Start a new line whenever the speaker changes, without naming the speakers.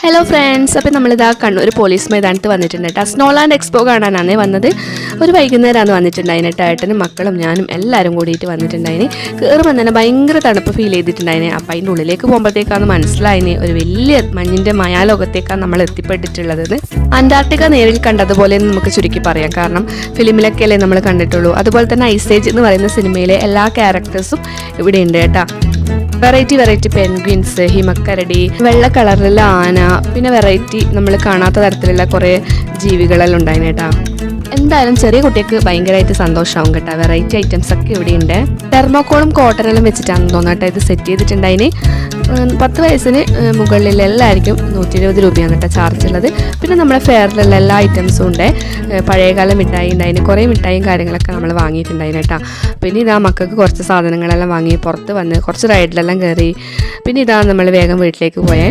Hello friends, അപ്പോൾ നമ്മളിതാ Kannur police മൈതാനത്ത് വന്നിട്ടുണ്ട് കേട്ടോ. സ്നോലാൻഡ് എക്സ്പോ കാണാനാണ് വന്നത്. ഒരു വൈകുന്നേരമാണ് വന്നിട്ടുണ്ടായിന് കേട്ടോ. ഏട്ടനും മക്കളും ഞാനും എല്ലാവരും കൂടിയിട്ട് വന്നിട്ടുണ്ടായിന്. കയറുമ്പോൾ തന്നെ ഭയങ്കര തണുപ്പ് ഫീൽ ചെയ്തിട്ടുണ്ടായിന്. അപ്പോൾ അതിൻ്റെ ഉള്ളിലേക്ക് പോകുമ്പോഴത്തേക്കാണ് മനസ്സിലായിന് ഒരു വലിയ മഞ്ഞിൻ്റെ മായാലോകത്തേക്കാണ് നമ്മൾ എത്തിപ്പെട്ടിട്ടുള്ളത്. അന്റാർട്ടിക്ക നേരിൽ കണ്ടതുപോലെ നമുക്ക് ചുരുക്കി പറയാം. കാരണം ഫിലിമിലൊക്കെ അല്ലേ നമ്മൾ കണ്ടിട്ടുള്ളൂ. അതുപോലെ തന്നെ ഐസേജ് എന്ന് പറയുന്ന സിനിമയിലെ എല്ലാ ക്യാരക്ടേഴ്സും ഇവിടെ ഉണ്ട് കേട്ടോ. വെറൈറ്റി പെൻഗ്വിൻസ്, ഹിമക്കരടി, വെള്ള കളറിലുള്ള ആന, പിന്നെ വെറൈറ്റി നമ്മൾ കാണാത്ത തരത്തിലുള്ള കുറേ ജീവികളെല്ലാം ഉണ്ടായിന് കേട്ടോ. എന്തായാലും ചെറിയ കുട്ടിക്ക് ഭയങ്കരമായിട്ട് സന്തോഷമാവും കേട്ടോ. വെറൈറ്റി ഐറ്റംസ് ഒക്കെ ഇവിടെ ഉണ്ട്. തെർമോക്കോളും കോട്ടനെല്ലാം വെച്ചിട്ടാണെന്ന് തോന്നട്ടെ ഇത് സെറ്റ് ചെയ്തിട്ടുണ്ടായിന്. 10 വയസ്സിന് മുകളിൽ എല്ലാവർക്കും 120 രൂപയാണ് കേട്ടോ ചാർജ് ഉള്ളത്. പിന്നെ നമ്മുടെ ഫെയറിലുള്ള എല്ലാ ഐറ്റംസും ഉണ്ട്. പഴയകാല മിഠായി ഉണ്ടായിന്, കുറേ മിഠായിയും കാര്യങ്ങളൊക്കെ നമ്മൾ വാങ്ങിയിട്ടുണ്ടായിന് കേട്ടോ. പിന്നെ ഇതാ മക്കൾക്ക് കുറച്ച് സാധനങ്ങളെല്ലാം വാങ്ങി പുറത്ത് വന്ന് കുറച്ച് റൈഡിലെല്ലാം കയറി. പിന്നെ ഇതാ നമ്മൾ വേഗം വീട്ടിലേക്ക് പോയേ.